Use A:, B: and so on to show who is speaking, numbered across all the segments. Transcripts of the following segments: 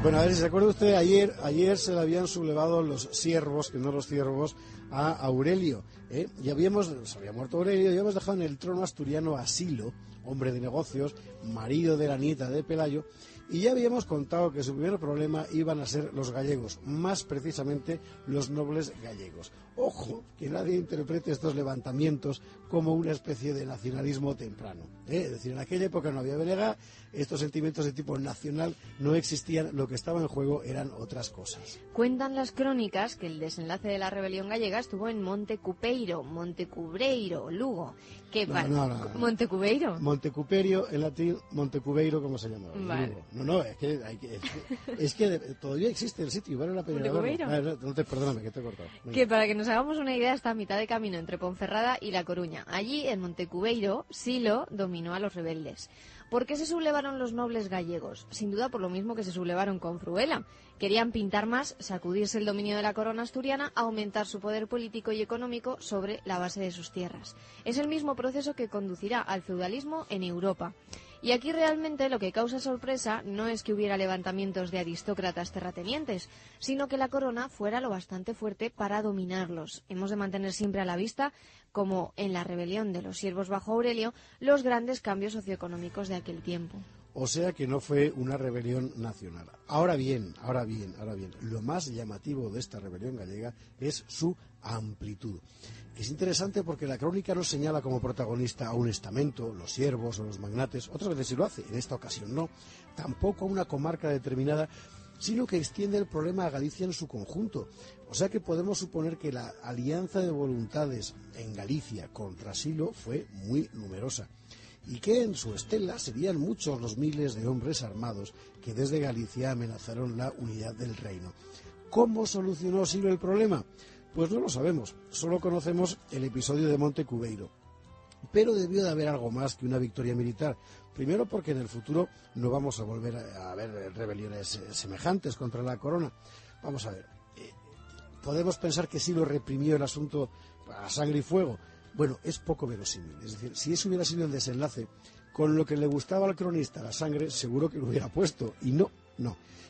A: Bueno, a ver si se acuerda usted, ayer se le habían sublevado los siervos, que no los ciervos, a Aurelio. Se había muerto Aurelio, y habíamos dejado en el trono asturiano a Silo, hombre de negocios, marido de la nieta de Pelayo, y ya habíamos contado que su primer problema iban a ser los gallegos, más precisamente los nobles gallegos. Ojo, que nadie interprete estos levantamientos como una especie de nacionalismo temprano. Es decir, en aquella época no había BNG, estos sentimientos de tipo nacional no existían, lo que estaba en juego eran otras cosas.
B: Cuentan las crónicas que el desenlace de la rebelión gallega estuvo en Montecubreiro, Lugo. ¿Montecubeiro?
A: Montecuperio, en latín, Montecubeiro, ¿cómo se llama?
B: Vale.
A: No, es que todavía existe el sitio, vale la pena. Perdóname, que te he cortado. Venga.
B: Que para que nos hagamos una idea, está a mitad de camino entre Ponferrada y La Coruña. Allí, en Montecubeiro, Silo dominó a los rebeldes. ¿Por qué se sublevaron los nobles gallegos? Sin duda por lo mismo que se sublevaron con Fruela. Querían pintar más, sacudirse el dominio de la corona asturiana, aumentar su poder político y económico sobre la base de sus tierras. Es el mismo proceso que conducirá al feudalismo en Europa. Y aquí realmente lo que causa sorpresa no es que hubiera levantamientos de aristócratas terratenientes, sino que la corona fuera lo bastante fuerte para dominarlos. Hemos de mantener siempre a la vista, como en la rebelión de los siervos bajo Aurelio, los grandes cambios socioeconómicos de aquel tiempo.
A: O sea que no fue una rebelión nacional. Ahora bien, lo más llamativo de esta rebelión gallega es su amplitud. Es interesante porque la crónica no señala como protagonista a un estamento, los siervos o los magnates, otras veces sí lo hace, en esta ocasión no, tampoco a una comarca determinada, sino que extiende el problema a Galicia en su conjunto. O sea que podemos suponer que la alianza de voluntades en Galicia contra Silo fue muy numerosa, y que en su estela serían muchos los miles de hombres armados que desde Galicia amenazaron la unidad del reino. ¿Cómo solucionó Silo el problema? Pues no lo sabemos, solo conocemos el episodio de Montecubeiro. Pero debió de haber algo más que una victoria militar. Primero porque en el futuro no vamos a volver a ver rebeliones semejantes contra la corona. Vamos a ver, podemos pensar que Silo reprimió el asunto a sangre y fuego. Bueno, es poco verosímil. Es decir, si eso hubiera sido el desenlace, con lo que le gustaba al cronista, la sangre, seguro que lo hubiera puesto. Y no.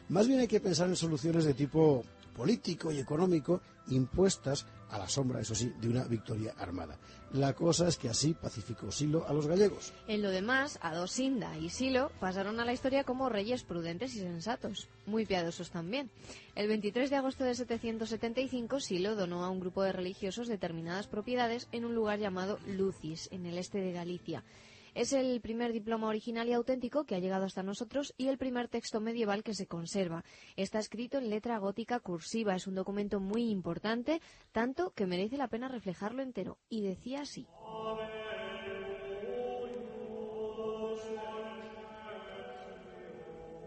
A: Más bien hay que pensar en soluciones de tipo político y económico impuestas a la sombra, eso sí, de una victoria armada. La cosa es que así pacificó Silo a los gallegos.
B: En lo demás, Adosinda y Silo pasaron a la historia como reyes prudentes y sensatos, muy piadosos también. El 23 de agosto de 775, Silo donó a un grupo de religiosos determinadas propiedades en un lugar llamado Lucis, en el este de Galicia. Es el primer diploma original y auténtico que ha llegado hasta nosotros y el primer texto medieval que se conserva. Está escrito en letra gótica cursiva, es un documento muy importante, tanto que merece la pena reflejarlo entero. Y decía así.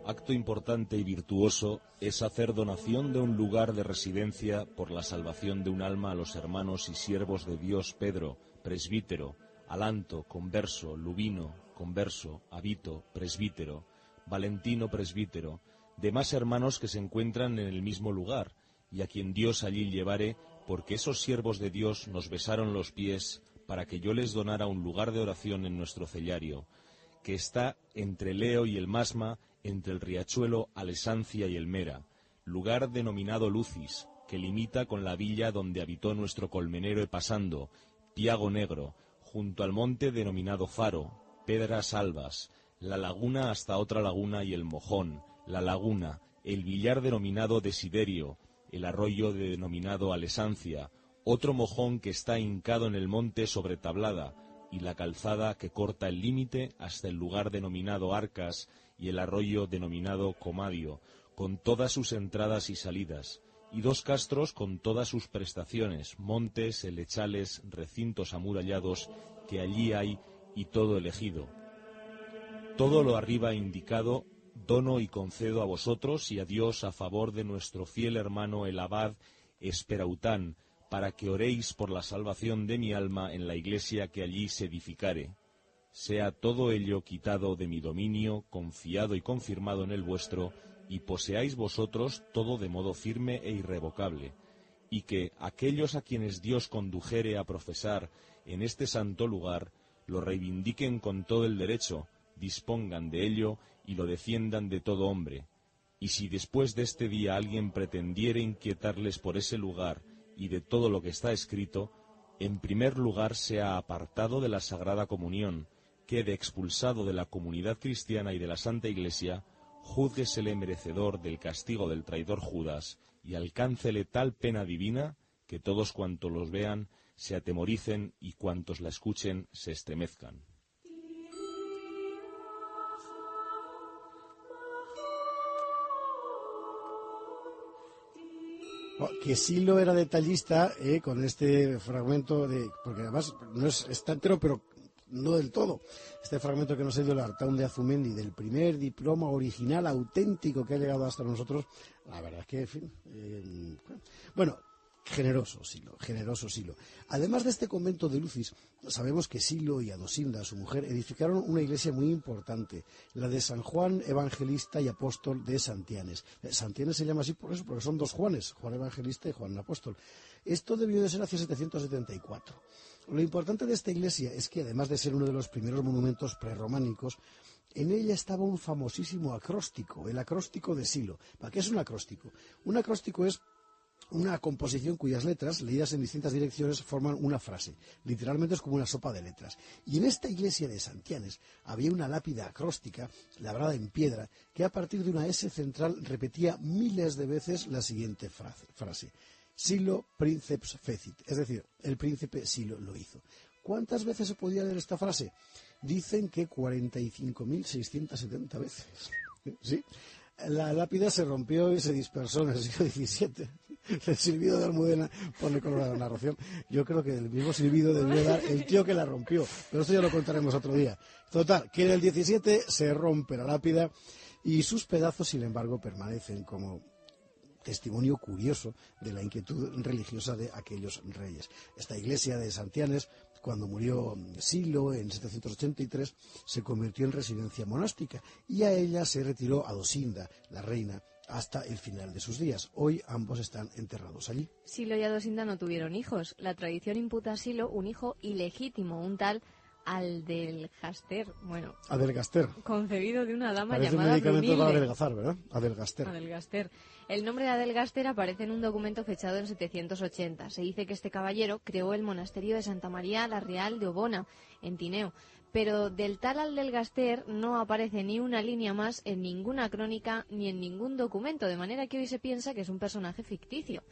C: Acto importante y virtuoso es hacer donación de un lugar de residencia por la salvación de un alma a los hermanos y siervos de Dios Pedro, presbítero, Alanto, converso, Lubino, converso, Abito, presbítero, Valentino, presbítero, demás hermanos que se encuentran en el mismo lugar, y a quien Dios allí llevare, porque esos siervos de Dios nos besaron los pies para que yo les donara un lugar de oración en nuestro cellario, que está entre Leo y el Masma, entre el riachuelo Alesancia y el Mera, lugar denominado Lucis, que limita con la villa donde habitó nuestro colmenero Epasando, Piago Negro, junto al monte denominado Faro, Pedras Albas, la laguna hasta otra laguna y el Mojón, la laguna, el billar denominado Desiderio, el arroyo denominado Alesancia, otro mojón que está hincado en el monte sobre tablada, y la calzada que corta el límite hasta el lugar denominado Arcas y el arroyo denominado Comadio, con todas sus entradas y salidas, y dos castros con todas sus prestaciones, montes, helechales, recintos amurallados que allí hay y todo elegido. Todo lo arriba indicado dono y concedo a vosotros y a Dios a favor de nuestro fiel hermano el abad Esperaután, para que oréis por la salvación de mi alma en la iglesia que allí se edificare. Sea todo ello quitado de mi dominio, confiado y confirmado en el vuestro, y poseáis vosotros todo de modo firme e irrevocable, y que aquellos a quienes Dios condujere a profesar en este santo lugar, lo reivindiquen con todo el derecho, dispongan de ello y lo defiendan de todo hombre, Y si después de este día alguien pretendiere inquietarles por ese lugar y de todo lo que está escrito, en primer lugar sea apartado de la Sagrada Comunión, quede expulsado de la comunidad cristiana y de la Santa Iglesia, júzguesele merecedor del castigo del traidor Judas, y alcáncele tal pena divina que todos cuantos los vean se atemoricen y cuantos la escuchen se estremezcan.
A: Que Silo era detallista con este fragmento, porque además no está entero, pero no del todo. Este fragmento que nos ha ido el Artaún de Azumendi, del primer diploma original auténtico que ha llegado hasta nosotros, la verdad es que, en fin, bueno, generoso Silo. Además de este convento de Lucis, sabemos que Silo y Adosinda, su mujer, edificaron una iglesia muy importante, la de San Juan Evangelista y Apóstol de Santianes. Santianes se llama así por eso, porque son dos Juanes, Juan Evangelista y Juan Apóstol. Esto debió de ser hacia 774. Lo importante de esta iglesia es que, además de ser uno de los primeros monumentos prerrománicos, en ella estaba un famosísimo acróstico, el acróstico de Silo. ¿Para qué es un acróstico? Un acróstico es una composición cuyas letras, leídas en distintas direcciones, forman una frase. Literalmente es como una sopa de letras. Y en esta iglesia de Santianes había una lápida acróstica, labrada en piedra, que a partir de una S central repetía miles de veces la siguiente frase. Silo princeps fecit, es decir, el príncipe Silo lo hizo. ¿Cuántas veces se podía leer esta frase? Dicen que 45.670 veces. ¿Sí? La lápida se rompió y se dispersó en el siglo XVII. El silbido de Almudena pone color a la narración. Yo creo que el mismo silbido debió dar el tío que la rompió, pero esto ya lo contaremos otro día. Total, que en el XVII se rompe la lápida y sus pedazos, sin embargo, permanecen como testimonio curioso de la inquietud religiosa de aquellos reyes. Esta iglesia de Santianes, cuando murió Silo en 783, se convirtió en residencia monástica y a ella se retiró Adosinda, la reina, hasta el final de sus días. Hoy ambos están enterrados allí.
B: Silo y Adosinda no tuvieron hijos. La tradición imputa a Silo un hijo ilegítimo, un tal Adelgaster. Bueno,
A: Adelgaster.
B: Concebido de una dama
A: Parece
B: llamada
A: un medicamento
B: Brunilde.
A: para adelgazar, ¿verdad? Adelgaster.
B: Adelgaster. El nombre de Adelgaster aparece en un documento fechado en 780. Se dice que este caballero creó el monasterio de Santa María la Real de Obona, en Tineo. Pero del tal Adelgaster no aparece ni una línea más en ninguna crónica ni en ningún documento, de manera que hoy se piensa que es un personaje ficticio.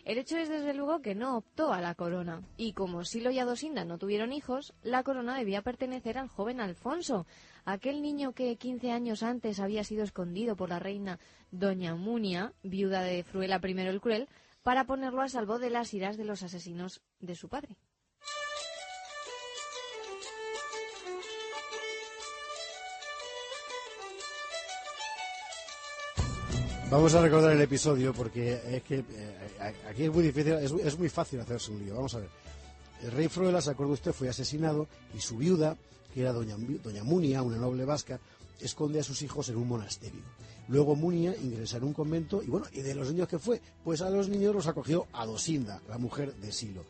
B: El hecho es, desde luego, que no optó a la corona. Y como Silo y Adosinda no tuvieron hijos, la corona debía pertenecer al joven Alfonso, aquel niño que 15 años antes había sido escondido por la reina Doña Munia, viuda de Fruela I el Cruel, para ponerlo a salvo de las iras de los asesinos de su padre.
A: Vamos a recordar el episodio porque es que aquí es muy difícil, es muy fácil hacerse un lío. Vamos a ver. El rey Fruela, se acuerda usted, fue asesinado y su viuda, que era doña Munia, una noble vasca, esconde a sus hijos en un monasterio. Luego Munia ingresa en un convento y bueno, ¿y de los niños qué fue? Pues a los niños los acogió Adosinda, la mujer de Silo,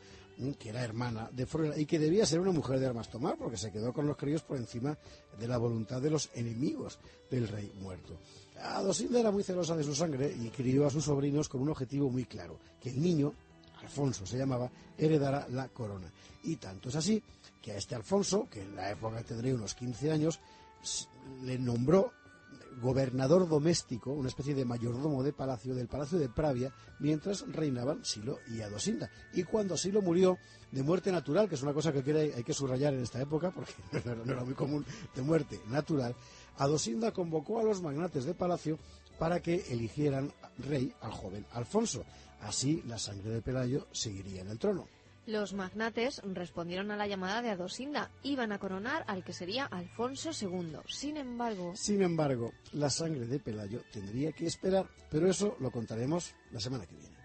A: que era hermana de Fruela y que debía ser una mujer de armas tomar porque se quedó con los críos por encima de la voluntad de los enemigos del rey muerto. Adosinda era muy celosa de su sangre y crió a sus sobrinos con un objetivo muy claro, que el niño, Alfonso se llamaba, heredara la corona. Y tanto es así que a este Alfonso, que en la época tendría unos 15 años, le nombró gobernador doméstico, una especie de mayordomo de palacio, del palacio de Pravia, mientras reinaban Silo y Adosinda. Y cuando Silo murió de muerte natural, que es una cosa que hay que subrayar en esta época, porque no era muy común, de muerte natural, Adosinda convocó a los magnates de palacio para que eligieran rey al joven Alfonso. Así la sangre de Pelayo seguiría en el trono.
B: Los magnates respondieron a la llamada de Adosinda. Iban a coronar al que sería Alfonso II. Sin embargo,
A: la sangre de Pelayo tendría que esperar, pero eso lo contaremos la semana que viene.